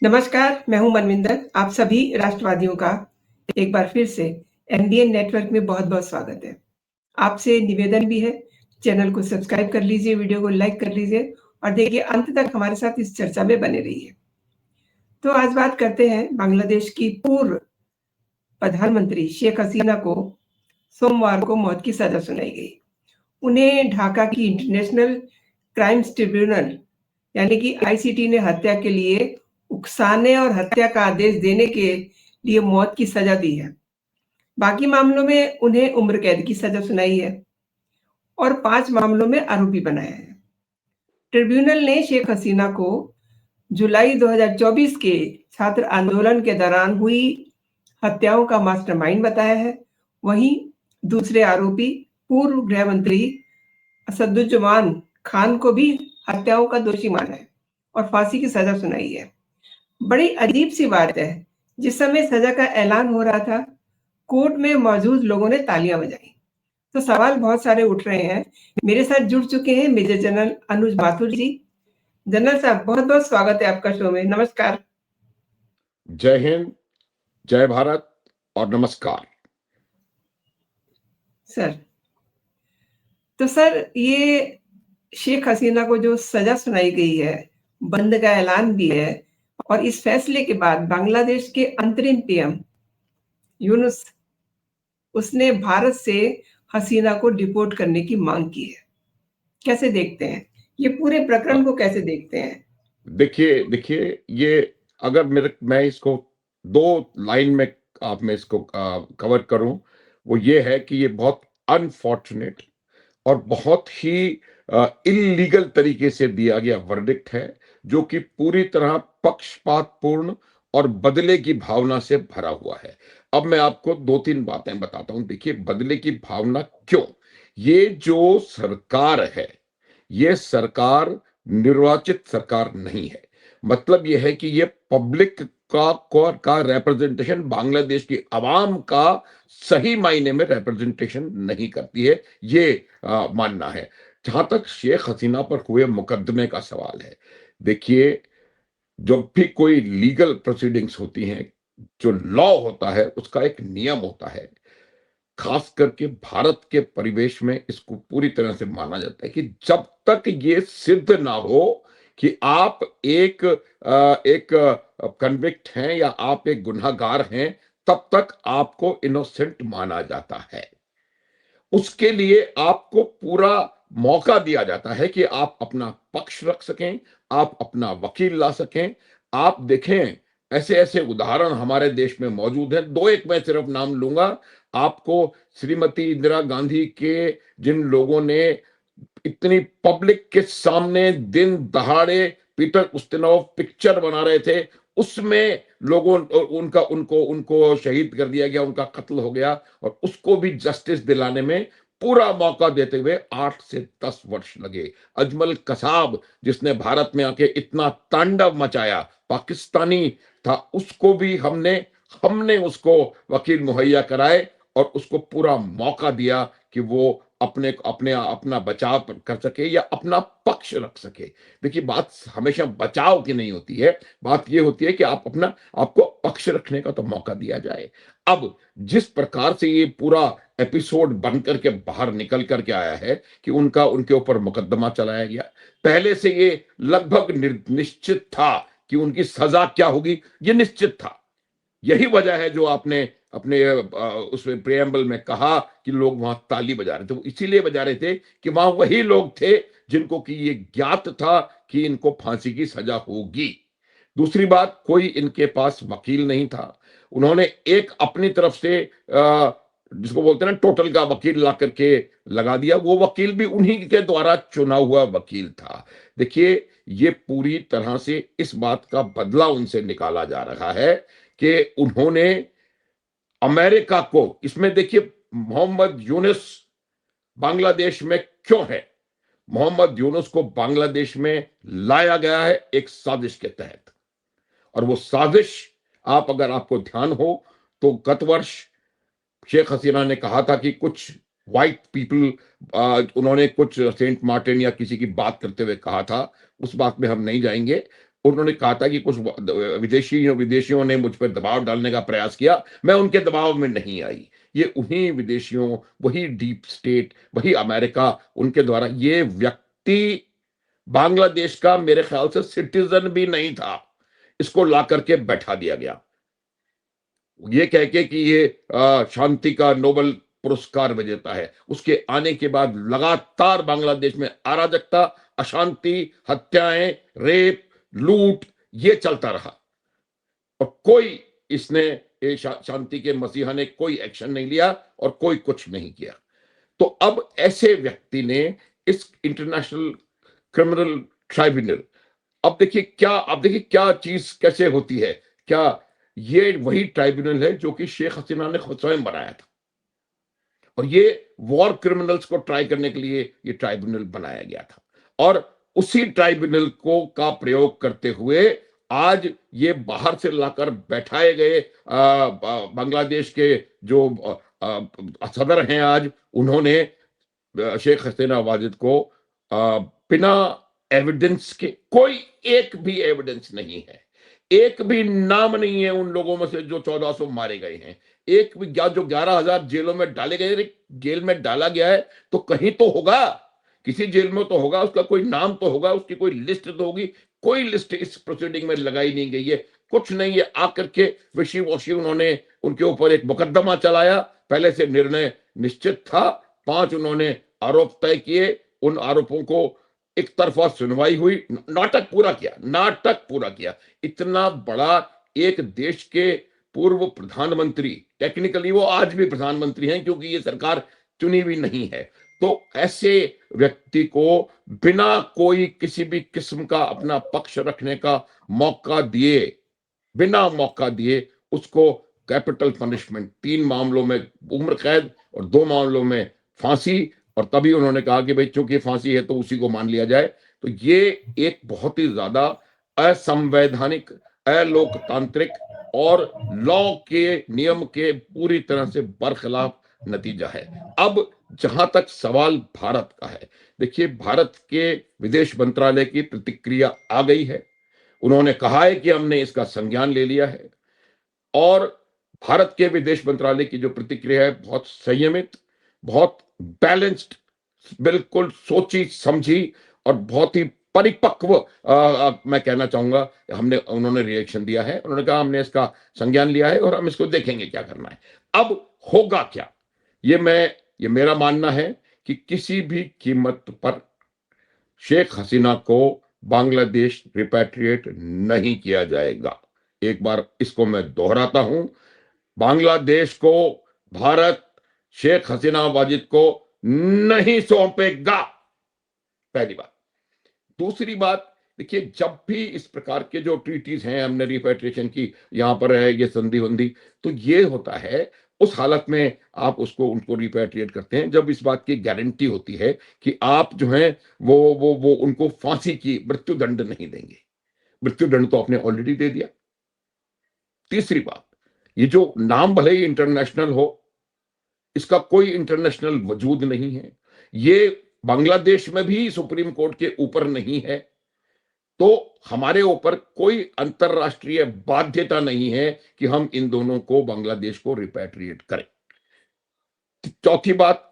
नमस्कार, मैं हूँ मनविंदर। आप सभी राष्ट्रवादियों का एक बार फिर से एमबीएन नेटवर्क में बहुत-बहुत स्वागत है। आपसे निवेदन भी है, चैनल को सब्सक्राइब कर लीजिए, वीडियो को लाइक कर लीजिए और देखिए अंत तक हमारे साथ इस चर्चा में बने रहिए। तो आज बात करते हैं बांग्लादेश की पूर्व प्रधानमंत्री शेख हसीना को सोमवार को मौत की सजा सुनाई गई। उन्हें ढाका की इंटरनेशनल क्राइम्स ट्रिब्यूनल यानी कि आईसीटी ने हत्या के लिए उकसाने और हत्या का आदेश देने के लिए मौत की सजा दी है। बाकी मामलों में उन्हें उम्र कैद की सजा सुनाई है और 5 मामलों में आरोपी बनाया है। ट्रिब्यूनल ने शेख हसीना को जुलाई 2024 के छात्र आंदोलन के दौरान हुई हत्याओं का मास्टरमाइंड बताया है। वहीं दूसरे आरोपी पूर्व गृह मंत्री असदुज्जमान खान को भी हत्याओं का दोषी माना है और फांसी की सजा सुनाई है। बड़ी अजीब सी बात है, जिस समय सजा का ऐलान हो रहा था, कोर्ट में मौजूद लोगों ने तालियां बजाई। तो सवाल बहुत सारे उठ रहे हैं। मेरे साथ जुड़ चुके हैं मेजर जनरल अनुज माथुर जी। जनरल साहब, बहुत बहुत स्वागत है आपका शो में। नमस्कार। जय हिंद, जय भारत और नमस्कार। सर, तो सर, ये शेख हसीना को जो सजा सुनाई गई है, बंद का ऐलान भी है और इस फैसले के बाद बांग्लादेश के अंतरिम पीएम यूनुस उसने भारत से हसीना को डिपोर्ट करने की मांग की है। कैसे देखते हैं ये पूरे प्रकरण को, कैसे देखते हैं? देखिए ये अगर मैं इसको 2 लाइन में आप में इसको कवर करूं, वो ये है कि ये बहुत अनफॉर्चुनेट और बहुत ही इल्लीगल तरीके से दिया गया वर्डिक्ट है, जो कि पूरी तरह पक्षपातपूर्ण और बदले की भावना से भरा हुआ है। अब मैं आपको 2-3 बातें बताता हूं। देखिए, बदले की भावना क्यों? ये जो सरकार है, ये सरकार निर्वाचित सरकार नहीं है। मतलब ये है कि ये पब्लिक का रिप्रेजेंटेशन, बांग्लादेश की आवाम का सही मायने में रिप्रेजेंटेशन नहीं करती है, ये मानना है। जहां तक शेख हसीना पर हुए मुकदमे का सवाल है, देखिए, जब भी कोई लीगल प्रोसीडिंग्स होती हैं, जो लॉ होता है उसका एक नियम होता है। खास करके भारत के परिवेश में इसको पूरी तरह से माना जाता है कि जब तक ये सिद्ध ना हो कि आप एक कन्विक्ट हैं या आप एक गुनहगार हैं, तब तक आपको इनोसेंट माना जाता है। उसके लिए आपको पूरा मौका दिया जाता है कि आप अपना पक्ष रख सकें, आप अपना वकील ला सकें। आप देखें, ऐसे-ऐसे उदाहरण हमारे देश में मौजूद हैं। 2-1 मैं सिर्फ नाम लूँगा। आपको श्रीमती इंदिरा गांधी के जिन लोगों ने इतनी पब्लिक के सामने दिन दहाड़े पीटर उस्तिनोव पिक्चर बना रहे थे, उसमें लोगों उनका उनको उनको शहीद कर दिया गया, उनका कत्ल हो गया और उसको भी जस्टिस दिलाने में पूरा मौका देते हुए 8 से 10 वर्ष लगे। अजमल कसाब, जिसने भारत में आके इतना तांडव मचाया, पाकिस्तानी था, उसको भी हमने उसको वकील मुहैया कराए और उसको पूरा मौका दिया कि वो अपना बचाव कर सके या अपना पक्ष रख सके। देखिए, बात हमेशा बचाव की नहीं होती है, बात ये होती है कि आपको पक्ष रखने का तो मौका दिया जाए। अब जिस प्रकार से ये पूरा एपिसोड बन करके बाहर निकल करके आया है कि उनके ऊपर मुकदमा चलाया गया, पहले से ये लगभग निश्चित था कि उनकी सजा क्या होगी, ये निश्चित था। यही वजह है जो आपने अपने उसमें प्रेएम्बल में कहा कि लोग वहां ताली बजा रहे थे। वो इसीलिए बजा रहे थे कि वहां वही लोग थे जिनको कि ये ज्ञात था कि इनको फांसी की सजा होगी। दूसरी बात, कोई इनके पास वकील नहीं था। उन्होंने एक अपनी तरफ से जिसको बोलते हैं ना, टोटल का वकील ला करके लगा दिया। वो वकील भी उन्हीं के द्वारा चुना हुआ वकील था। देखिए, ये पूरी तरह से इस बात का बदला उनसे निकाला जा रहा है कि उन्होंने अमेरिका को, इसमें देखिए, मोहम्मद यूनुस बांग्लादेश में क्यों है? मोहम्मद यूनुस को बांग्लादेश में लाया गया है एक साजिश के तहत, और वो साजिश, अगर आपको ध्यान हो तो गत वर्ष शेख हसीना ने कहा था कि कुछ व्हाइट पीपल, उन्होंने कुछ सेंट मार्टिन या किसी की बात करते हुए कहा था, उस बात में हम नहीं जाएंगे। उन्होंने कहा था कि कुछ विदेशियों ने मुझ पर दबाव डालने का प्रयास किया, मैं उनके दबाव में नहीं आई। ये उन्हीं विदेशियों, वही डीप स्टेट, वही अमेरिका, उनके द्वारा, ये व्यक्ति बांग्लादेश का मेरे ख्याल से सिटीजन भी नहीं था, इसको ला करके बैठा दिया गया, ये कह के कि ये शांति का नोबेल पुरस्कार विजेता है। उसके आने के बाद लगातार बांग्लादेश में अराजकता, अशांति, हत्याएं, रेप, लूट, ये चलता रहा और कोई इसने शांति के मसीहा ने कोई एक्शन नहीं लिया और कोई कुछ नहीं किया। तो अब ऐसे व्यक्ति ने इस इंटरनेशनल क्रिमिनल ट्राइब्यूनल, अब देखिए क्या चीज कैसे होती है। क्या ये वही ट्राइब्यूनल है जो कि शेख हसीना ने खुद स्वयं बनाया था, और ये वॉर क्रिमिनल्स को ट्राई करने के लिए ये ट्राइब्यूनल बनाया गया था, और उसी ट्राइब्यूनल को का प्रयोग करते हुए आज ये बाहर से लाकर बैठाए गए बांग्लादेश के जो सदर हैं, आज उन्होंने शेख हसीना वाजिद को बिना एविडेंस के, कोई एक भी एविडेंस नहीं है, एक भी नाम नहीं है उन लोगों में से जो 1400 मारे गए हैं, एक भी, जो 11,000 जेलों में डाले गए, जेल में डाला गया है तो कहीं तो होगा, किसी जेल में तो होगा, उसका कोई नाम तो होगा, उसकी कोई लिस्ट तो होगी। कोई लिस्ट इस प्रोसीडिंग में लगाई नहीं गई है, कुछ नहीं है। आकर के विशी वॉशी उन्होंने उनके ऊपर एक मुकदमा चलाया, पहले से निर्णय निश्चित था, 5 उन्होंने आरोप तय किए, उन आरोपों को एक तरफा सुनवाई हुई, नाटक पूरा किया। इतना बड़ा एक देश के पूर्व प्रधानमंत्री, टेक्निकली वो आज भी प्रधानमंत्री हैं क्योंकि ये सरकार चुनी हुई नहीं है, तो ऐसे व्यक्ति को बिना कोई किसी भी किस्म का अपना पक्ष रखने का मौका दिए, बिना मौका दिए उसको कैपिटल पनिशमेंट, 3 मामलों में उम्र कैद और 2 मामलों में फांसी, और तभी उन्होंने कहा कि भाई चूंकि फांसी है तो उसी को मान लिया जाए। तो ये एक बहुत ही ज्यादा असंवैधानिक, अलोकतांत्रिक और लॉ के नियम के पूरी तरह से बरखिलाफ नतीजा है। अब जहां तक सवाल भारत का है, देखिए भारत के विदेश मंत्रालय की प्रतिक्रिया आ गई है, उन्होंने कहा है कि हमने इसका संज्ञान ले लिया है, और भारत के विदेश मंत्रालय की जो प्रतिक्रिया है बहुत संयमित, बहुत बैलेंस्ड, बिल्कुल सोची समझी और बहुत ही परिपक्व, मैं कहना चाहूंगा, उन्होंने रिएक्शन दिया है। उन्होंने कहा हमने इसका संज्ञान लिया है और हम इसको देखेंगे क्या करना है। अब होगा क्या, ये मेरा मानना है कि किसी भी कीमत पर शेख हसीना को बांग्लादेश रिपैट्रिएट नहीं किया जाएगा। एक बार इसको मैं दोहराता हूं, बांग्लादेश को भारत शेख हसीना वाजिद को नहीं सौंपेगा, पहली बात। दूसरी बात, देखिए जब भी इस प्रकार के जो ट्रीटीज हैं, हमने रिपैट्रिएशन की, यहां पर है ये संधि वंधि, तो ये होता है उस हालत में आप उनको रिपैट्रिएट करते हैं जब इस बात की गारंटी होती है कि आप जो है वो उनको फांसी की मृत्यु दंड नहीं देंगे। मृत्यु दंड तो आपने ऑलरेडी दे दिया। तीसरी बात, ये जो नाम भले ही इंटरनेशनल हो, इसका कोई इंटरनेशनल वजूद नहीं है, ये बांग्लादेश में भी सुप्रीम कोर्ट के ऊपर नहीं है, तो हमारे ऊपर कोई अंतरराष्ट्रीय बाध्यता नहीं है कि हम इन दोनों को, बांग्लादेश को रिपैट्रिएट करें। चौथी बात,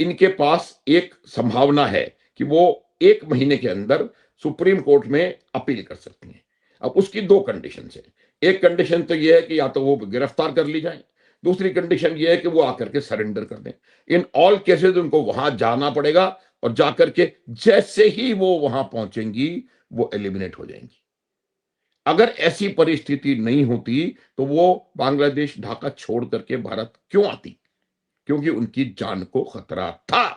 इनके पास एक संभावना है कि वो 1 महीने के अंदर सुप्रीम कोर्ट में अपील कर सकती हैं। अब उसकी 2 कंडीशन है। एक कंडीशन तो ये है कि या तो वो गिरफ्तार कर ली जाए, दूसरी कंडीशन ये है कि वो आकर के सरेंडर कर दें। इन ऑल केसेस उनको वहां जाना पड़ेगा, और जाकर के जैसे ही वो वहां पहुंचेंगी वो एलिमिनेट हो जाएंगी। अगर ऐसी परिस्थिति नहीं होती तो वो बांग्लादेश ढाका छोड़ करके भारत क्यों आती? क्योंकि उनकी जान को खतरा था।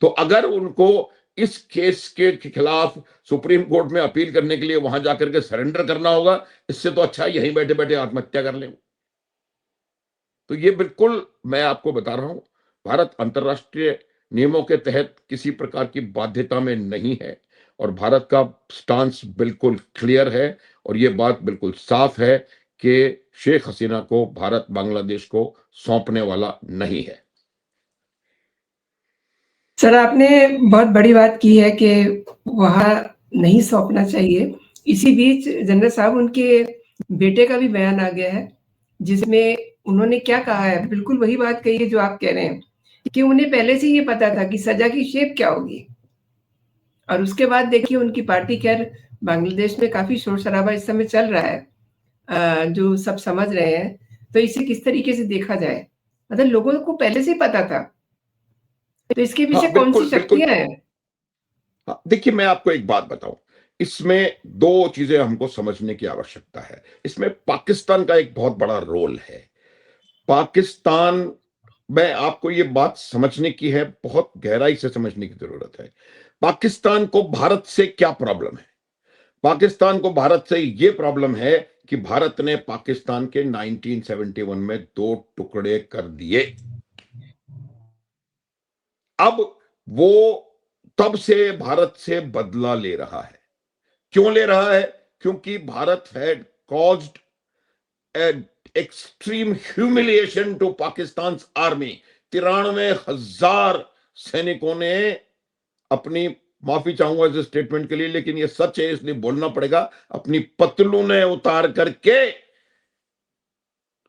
तो अगर उनको इस केस के खिलाफ सुप्रीम कोर्ट में अपील करने के लिए वहां जाकर के सरेंडर करना होगा, इससे तो अच्छा यहीं बैठे बैठे आत्महत्या कर लें। तो ये बिल्कुल, मैं आपको बता रहा हूं, भारत अंतरराष्ट्रीय नियमों के तहत किसी प्रकार की बाध्यता में नहीं है, और भारत का स्टांस बिल्कुल क्लियर है, और ये बात बिल्कुल साफ है कि शेख हसीना को भारत बांग्लादेश को सौंपने वाला नहीं है। सर, आपने बहुत बड़ी बात की है कि वहां नहीं सौंपना चाहिए, इसी बीच जनरल साहब उनके बेटे का भी बयान आ गया है, जिसमें उन्होंने क्या कहा है, बिल्कुल वही बात कही है जो आप कह रहे हैं, कि उन्हें पहले से ये पता था कि सज़ा की शेप क्या होगी। और उसके बाद देखिए उनकी पार्टी खैर बांग्लादेश में काफ़ी शोर-शराबा इस समय चल रहा है, जो सब समझ रहे हैं। तो इसे किस तरीके से देखा जाए? मतलब लोगों को पहले से ही पता था। तो इसके पीछे हाँ, कौन-सी बिल्कुल, बिल्कुल। शक्तियाँ हैं? हाँ, देखिए मैं आपको एक बात बताऊं, इसमें दो चीजें हमको समझने की आवश्यकता है। इसमें पाकिस्तान का एक बहुत बड़ा रोल है। पाकिस्तान में आपको ये बात समझने की है, बहुत गहराई से समझने की जरूरत है। पाकिस्तान को भारत से क्या प्रॉब्लम है? पाकिस्तान को भारत से ये प्रॉब्लम है कि भारत ने पाकिस्तान के 1971 में दो टुकड़े कर दिए। अब वो तब से भारत से बदला ले रहा है। क्यों ले रहा है? क्योंकि Bharat had caused an extreme humiliation to Pakistan army. 93,000 सैनिकों ने अपनी, माफी चाहूंगा इस स्टेटमेंट के लिए लेकिन ये सच है इसलिए बोलना पड़ेगा, अपनी पतलूनें उतार करके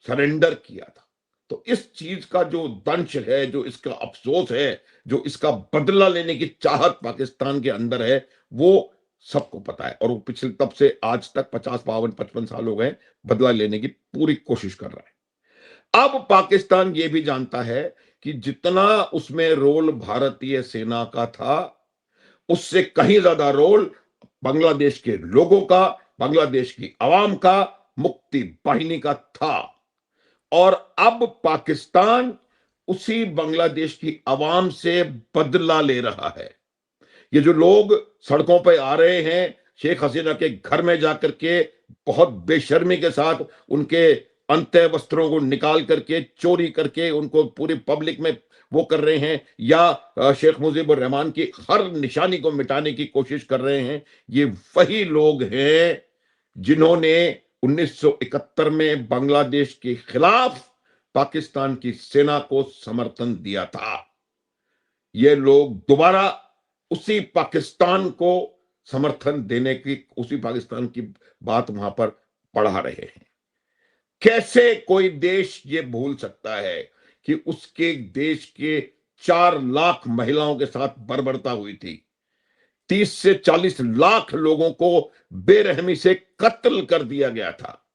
सरेंडर किया था। तो इस चीज का जो दंश है, जो इसका अफसोस है, जो इसका बदला लेने की चाहत पाकिस्तान के अंदर है, वो सबको पता है। और वो पिछले तब से आज तक 50, 52, 55 साल हो गए, बदला लेने की पूरी कोशिश कर रहा है। अब पाकिस्तान ये भी जानता है कि जितना उसमें रोल भारतीय सेना का था, उससे कहीं ज्यादा रोल बांग्लादेश के लोगों का, बांग्लादेश की आवाम का, मुक्ति वाहिनी का था। और अब पाकिस्तान उसी बांग्लादेश की आवाम से बदला ले रहा है। ये जो लोग सड़कों पर आ रहे हैं, शेख हसीना के घर में जाकर के बहुत बेशर्मी के साथ उनके अंत्य वस्त्रों को निकाल करके, चोरी करके उनको पूरी पब्लिक में वो कर रहे हैं, या शेख मुजीबुर रहमान की हर निशानी को मिटाने की कोशिश कर रहे हैं, ये वही लोग हैं जिन्होंने 1971 में बांग्लादेश के खिलाफ पाकिस्तान की सेना को समर्थन दिया था। ये लोग दोबारा उसी पाकिस्तान को समर्थन देने की, उसी पाकिस्तान की बात वहां पर बढ़ा रहे हैं। कैसे कोई देश ये भूल सकता है कि उसके देश के 4 लाख महिलाओं के साथ बर्बरता हुई थी, 30 से 40 लाख लोगों को बेरहमी से कत्ल कर दिया गया था।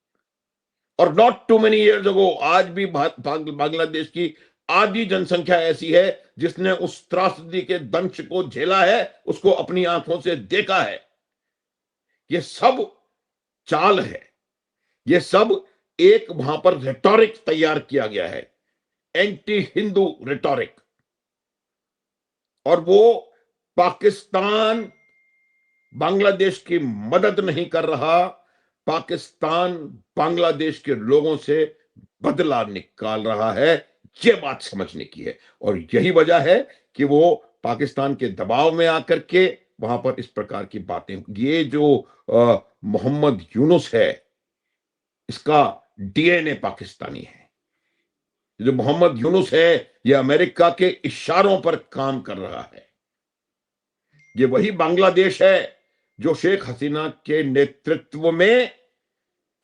और not too many years ago, आज भी बांग्लादेश की आधी जनसंख्या ऐसी है जिसने उस त्रासदी के दंश को झेला है, उसको अपनी आंखों से देखा है। ये सब चाल है, ये सब एक वहां पर रेटोरिक तैयार किया गया है, एंटी हिंदू रेटोरिक। और वो पाकिस्तान बांग्लादेश की मदद नहीं कर रहा, पाकिस्तान बांग्लादेश के लोगों से बदला निकाल रहा है। ये बात समझने की है। और यही वजह है कि वो पाकिस्तान के दबाव में आकर के वहां पर इस प्रकार की बातें, ये जो मोहम्मद यूनुस है, इसका डीएनए पाकिस्तानी है। जो मोहम्मद यूनुस है, ये अमेरिका के इशारों पर काम कर रहा है। ये वही बांग्लादेश है जो शेख हसीना के नेतृत्व में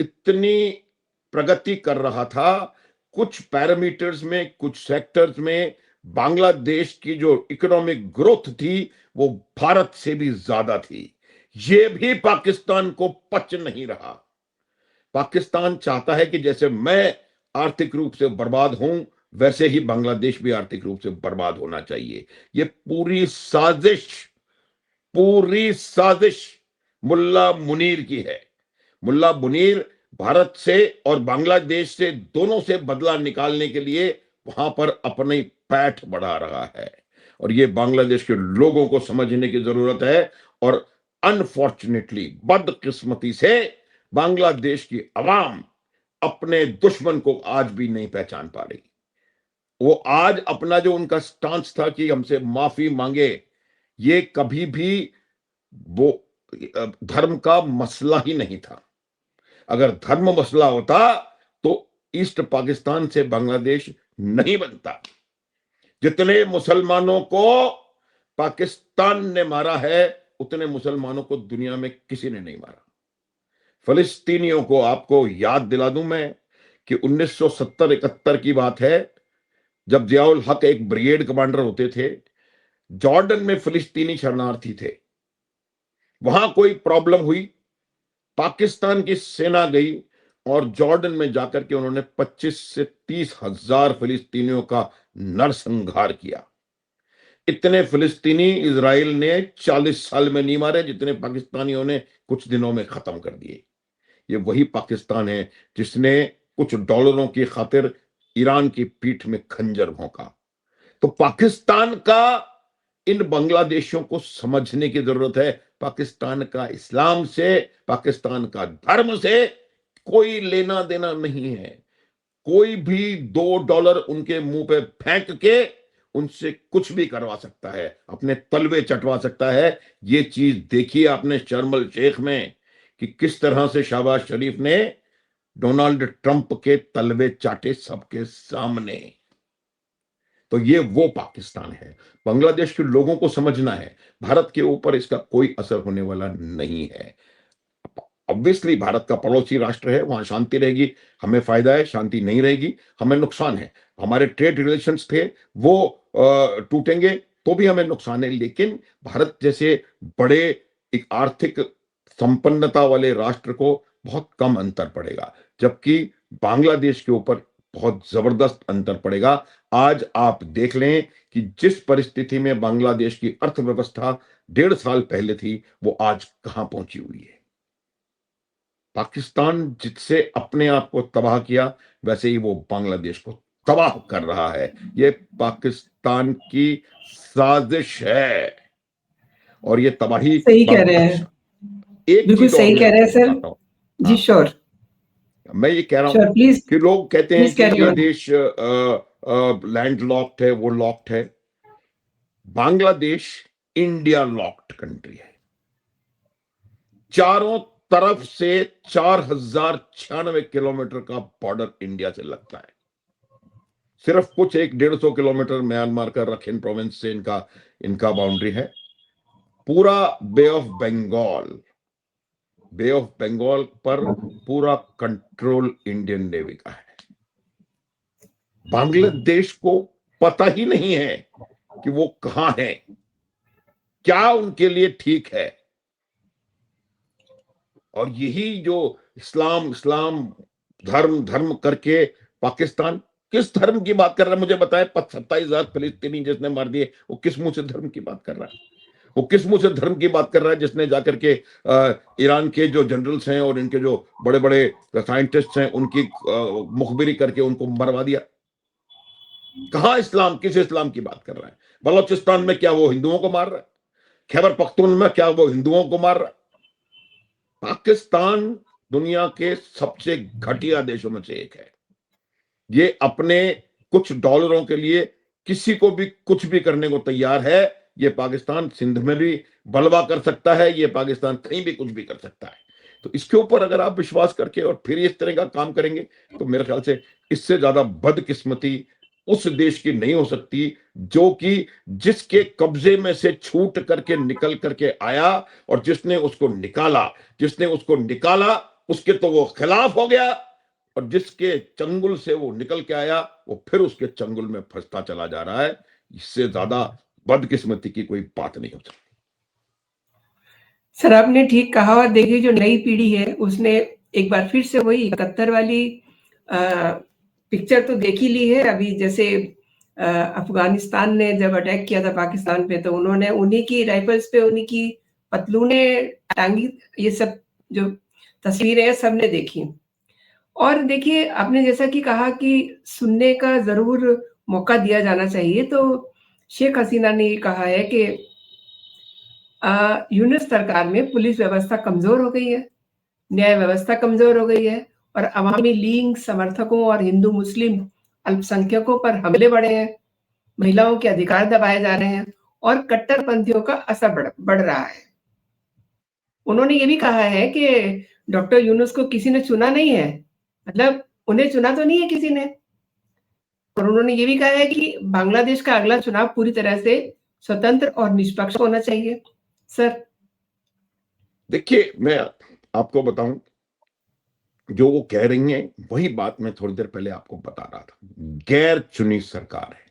इतनी प्रगति कर रहा था। कुछ पैरामीटर्स में, कुछ सेक्टर्स में बांग्लादेश की जो इकोनॉमिक ग्रोथ थी वो भारत से भी ज्यादा थी। ये भी पाकिस्तान को पच नहीं रहा। पाकिस्तान चाहता है कि जैसे मैं आर्थिक रूप से बर्बाद हूं, वैसे ही बांग्लादेश भी आर्थिक रूप से बर्बाद होना चाहिए। ये पूरी साजिश मुल्ला मुनीर की है। मुल्ला मुनीर भारत से और बांग्लादेश से, दोनों से बदला निकालने के लिए वहां पर अपनी पैठ बढ़ा रहा है। और ये बांग्लादेश के लोगों को समझने की जरूरत है। और अनफॉर्चुनेटली, बदकिस्मती से, बांग्लादेश की आवाम अपने दुश्मन को आज भी नहीं पहचान पा रही। वो आज अपना जो उनका स्टांस था कि हमसे माफी मांगे, ये कभी भी वो धर्म का मसला ही नहीं था। अगर धर्म मसला होता तो ईस्ट पाकिस्तान से बांग्लादेश नहीं बनता। जितने मुसलमानों को पाकिस्तान ने मारा है, उतने मुसलमानों को दुनिया में किसी ने नहीं मारा। फिलिस्तीनियों को आपको याद दिला दूं मैं कि 1970-71 की बात है, जब जियाउल हक एक ब्रिगेड कमांडर होते थे। जॉर्डन में फिलिस्तीनी शरणार्थी थे, वहां कोई प्रॉब्लम हुई, पाकिस्तान की सेना गई और जॉर्डन में जाकर के उन्होंने 25 से 30 हजार फिलिस्तीनियों का नरसंहार किया। इतने फिलिस्तीनी इजराइल ने 40 साल में नहीं मारे जितने पाकिस्तानियों ने कुछ दिनों में खत्म कर दिए। ये वही पाकिस्तान है जिसने कुछ डॉलरों की खातिर ईरान की पीठ में खंजर भोंका। तो पाकिस्तान का इन बांग्लादेशियों को समझने की जरूरत है। पाकिस्तान का इस्लाम से, पाकिस्तान का धर्म से कोई लेना देना नहीं है। कोई भी $2 उनके मुंह पे फेंक के उनसे कुछ भी करवा सकता है, अपने तलवे चटवा सकता है। ये चीज देखिए आपने शर्म शेख में कि किस तरह से शहबाज शरीफ ने डोनाल्ड ट्रंप के तलवे चाटे सबके सामने। तो ये वो पाकिस्तान है। बांग्लादेश के लोगों को समझना है, भारत के ऊपर इसका कोई असर होने वाला नहीं है। ऑब्वियसली भारत का पड़ोसी राष्ट्र है, वहां शांति रहेगी, हमें फायदा है, शांति नहीं रहेगी हमें नुकसान है। हमारे ट्रेड रिलेशंस थे वो टूटेंगे तो भी हमें नुकसान है। लेकिन भारत जैसे बड़े एक आर्थिक संपन्नता वाले राष्ट्र को बहुत कम अंतर पड़ेगा, जबकि बांग्लादेश के ऊपर बहुत जबरदस्त अंतर पड़ेगा। आज आप देख लें कि जिस परिस्थिति में बांग्लादेश की अर्थव्यवस्था 1.5 साल पहले थी, वो आज कहां पहुंची हुई है। पाकिस्तान जिससे अपने आप को तबाह किया, वैसे ही वो बांग्लादेश को तबाह कर रहा है। ये पाकिस्तान की साजिश है और ये तबाही सही कह रहे हैं, एक बिल्कुल चीज और सही मैं कह रहे हैं आपको सर। बताता हूँ। जी हाँ, श्योर मैं ये कह रहा हूं श्योर, प्लीज कि लोग कहते हैं प्लीज कि कैरी ये ऑन। देश लैंड लॉक्ड है, वो लॉक्ड है। बांग्लादेश इंडिया लॉक्ड कंट्री है। चारों तरफ से 4096 किलोमीटर का बॉर्डर इंडिया से लगता है। सिर्फ कुछ 150 किलोमीटर म्यांमार का रखिन प्रोविंस से इनका इनका बाउंड्री है। पूरा बे ऑफ बंगाल पर पूरा कंट्रोल इंडियन नेवी का है। बांग्लादेश को पता ही नहीं है कि वो कहां है, क्या उनके लिए ठीक है। और यही जो इस्लाम इस्लाम धर्म धर्म करके पाकिस्तान किस धर्म की बात कर रहा है मुझे बताए। 27,000 फिलिस्तीनी जिसने मार दिए, वो किस मुंह से धर्म की बात कर रहा है? वो किस मुंह से धर्म की बात कर रहा है जिसने जाकर के ईरान के जो जनरल्स हैं और इनके जो बड़े बड़े साइंटिस्ट हैं उनकी मुखबिरी करके उनको मरवा दिया? कहां इस्लाम, किस इस्लाम की बात कर रहा है? बलोचिस्तान में क्या वो हिंदुओं को मार रहा है? खैबर पख्तून में क्या वो हिंदुओं को मार रहा है? पाकिस्तान दुनिया के सबसे घटिया देशों में से एक है। ये अपने कुछ डॉलरों के लिए किसी को भी कुछ भी करने को तैयार है। ये पाकिस्तान सिंध में भी बलवा कर सकता है, ये पाकिस्तान कहीं भी कुछ भी कर सकता है। तो इसके ऊपर अगर आप विश्वास करके और फिर इस तरह का काम करेंगे तो मेरे ख्याल से इससे ज्यादा बदकिस्मती उस देश की नहीं हो सकती जो कि जिसके कब्जे में से छूट करके निकल करके आया और जिसने उसको निकाला उसके तो वो खिलाफ हो गया, और जिसके चंगुल से वो निकल के आया वो फिर उसके चंगुल में फंसता चला जा रहा है। इससे ज्यादा बदकिस्मती की कोई बात नहीं हो सकती। सर आपने ठीक कहा। और देखिए जो नई पीढ़ी है उसने एक बार फिर से वही 71 वाली पिक्चर तो देख ही ली है। अभी जैसे अफगानिस्तान ने जब अटैक किया था पाकिस्तान पे, तो उन्होंने उन्हीं की राइफल्स पे उन्हीं की पतलूने टांगी। ये सब जो तस्वीरें हैं सबने देखी। और देखिए आपने जैसा कि कहा कि सुनने का जरूर मौका दिया जाना चाहिए, तो शेख हसीना ने ये कहा है कि यूनुस सरकार में पुलिस व्यवस्था कमजोर हो गई है, न्याय व्यवस्था कमजोर हो गई है, और अवामी लीग समर्थकों और हिंदू मुस्लिम अल्पसंख्यकों पर हमले बढ़े हैं, महिलाओं के अधिकार दबाए जा रहे हैं और कट्टरपंथियों का असर बढ़ रहा है। उन्होंने ये भी कहा है कि डॉक्टर यूनुस को किसी ने चुना नहीं है, मतलब उन्हें चुना तो नहीं है किसी ने। और उन्होंने ये भी कहा है कि बांग्लादेश का अगला चुनाव पूरी तरह से स्वतंत्र और निष्पक्ष होना चाहिए। सर देखिए मैं आपको बताऊं, जो वो कह रही हैं वही बात मैं थोड़ी देर पहले आपको बता रहा था। गैर चुनी सरकार है।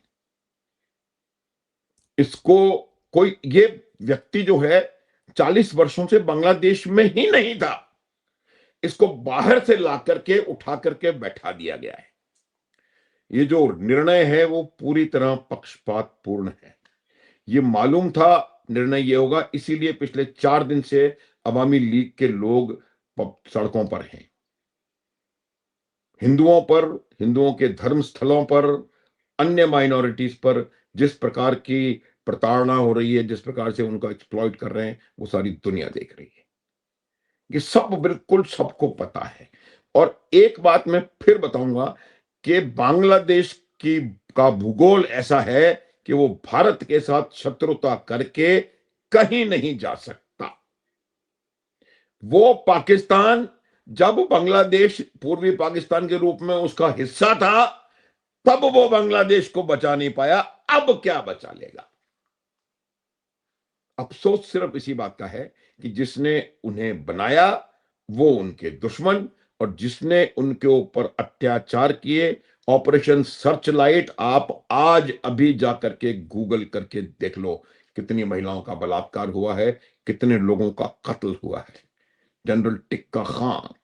इसको कोई, ये व्यक्ति जो है 40 वर्षों से बांग्लादेश में ही नहीं था, इसको बाहर से ला करके उठा करके बैठा दिया गया है। ये जो निर्णय है वो पूरी तरह पक्षपातपूर्ण है। ये मालूम था निर्णय ये होगा, इसीलिए पिछले 4 दिन से अवामी लीग के लोग सड़कों पर हैं। हिंदुओं पर, हिंदुओं के धर्म स्थलों पर, अन्य माइनॉरिटीज पर जिस प्रकार की प्रताड़ना हो रही है, जिस प्रकार से उनका एक्सप्लॉइट कर रहे हैं, वो सारी दुनिया देख रही है। ये सब बिल्कुल सबको पता है। और एक बात मैं फिर बताऊंगा कि बांग्लादेश की का भूगोल ऐसा है कि वो भारत के साथ शत्रुता करके कहीं नहीं जा सकता। वो पाकिस्तान, जब बांग्लादेश पूर्वी पाकिस्तान के रूप में उसका हिस्सा था, तब वो बांग्लादेश को बचा नहीं पाया, अब क्या बचा लेगा। अफसोस सिर्फ इसी बात का है कि जिसने उन्हें बनाया वो उनके दुश्मन, और जिसने उनके ऊपर अत्याचार किए, ऑपरेशन सर्चलाइट, आप आज अभी जाकर के गूगल करके देख लो कितनी महिलाओं का बलात्कार हुआ है, कितने लोगों का कत्ल हुआ है। General Tikka Khan,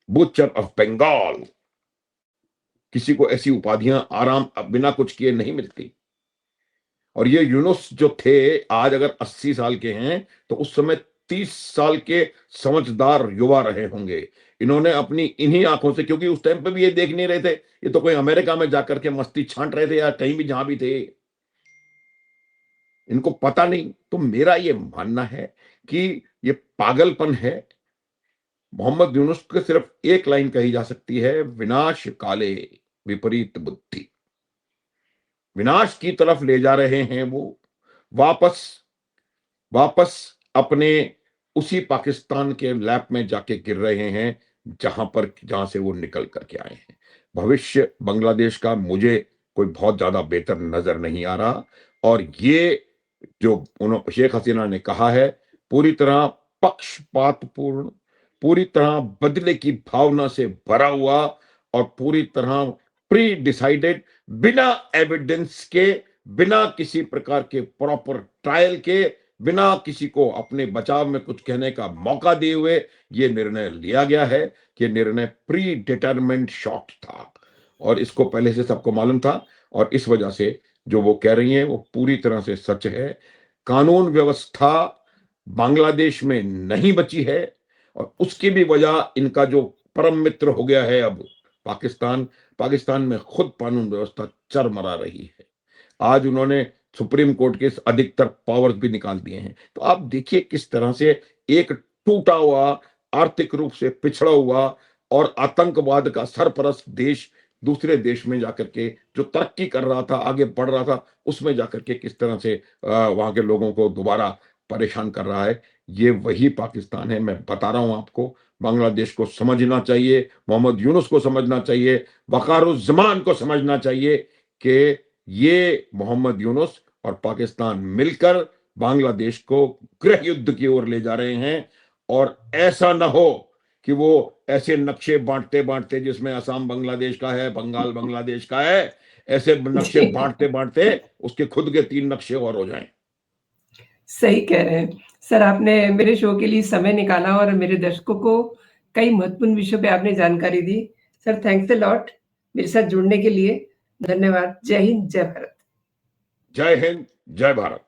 butcher of Bengal, किसी को ऐसी उपाधियां आराम बिना कुछ किए नहीं मिलती। और ये यूनुस जो थे, आज अगर 80 साल के हैं तो उस समय 30 साल के समझदार युवा रहे होंगे। इन्होंने अपनी इन्हीं आंखों से, क्योंकि उस टाइम पे भी ये देख नहीं रहे थे, ये तो कोई अमेरिका में जाकर के मस्ती छांट रहे थे या कहीं भी जहां भी थे, इनको पता नहीं। तो मेरा ये मानना है कि ये पागलपन है। मोहम्मद यूनुस को सिर्फ एक लाइन कही जा सकती है, विनाश काले विपरीत बुद्धि। विनाश की तरफ ले जा रहे हैं वो, वापस अपने उसी पाकिस्तान के लैप में जाके गिर रहे हैं जहां से वो निकल करके आए हैं। भविष्य बांग्लादेश का मुझे कोई बहुत ज्यादा बेहतर नजर नहीं आ रहा। और ये जो शेख हसीना ने कहा है, पूरी तरह पक्षपातपूर्ण, पूरी तरह बदले की भावना से भरा हुआ, और पूरी तरह प्री डिसाइडेड, बिना एविडेंस के, बिना किसी प्रकार के प्रॉपर ट्रायल के, बिना किसी को अपने बचाव में कुछ कहने का मौका दिए हुए ये निर्णय लिया गया है कि निर्णय प्री डिटरमिन्ड शॉट था, और इसको पहले से सबको मालूम था। और इस वजह से जो वो कह रही हैं वो पूरी तरह से सच है। कानून व्यवस्था बांग्लादेश में नहीं बची है, और उसकी भी वजह इनका जो परम मित्र हो गया है अब पाकिस्तान में खुद कानून व्यवस्था चरमरा रही है। आज उन्होंने सुप्रीम कोर्ट के अधिकतर पावर्स भी निकाल दिए हैं। तो आप देखिए किस तरह से एक टूटा हुआ, आर्थिक रूप से पिछड़ा हुआ और आतंकवाद का सरपरस्त देश दूसरे देश में जाकर के जो तरक्की कर रहा था, आगे बढ़ रहा था, उसमें जाकर के किस तरह से वहां के लोगों को दोबारा परेशान कर रहा है। ये वही पाकिस्तान है। मैं बता रहा हूं आपको, बांग्लादेश को समझना चाहिए, मोहम्मद यूनुस को समझना चाहिए, वकारुज्जमान को समझना चाहिए कि ये मोहम्मद यूनुस और पाकिस्तान मिलकर बांग्लादेश को गृह युद्ध की ओर ले जा रहे हैं। और ऐसा ना हो कि वो ऐसे नक्शे बांटते बांटते, जिसमें असम बांग्लादेश का है, बंगाल बांग्लादेश का है, ऐसे नक्शे बांटते बांटते उसके खुद के 3 नक्शे और हो जाएं। सही कह रहे हैं सर, आपने मेरे शो के लिए समय निकाला और मेरे दर्शकों को कई महत्वपूर्ण विषयों पे आपने जानकारी दी। सर थैंक्स अ लॉट मेरे साथ जुड़ने के लिए। धन्यवाद। जय हिंद, जय भारत। जय हिंद, जय भारत।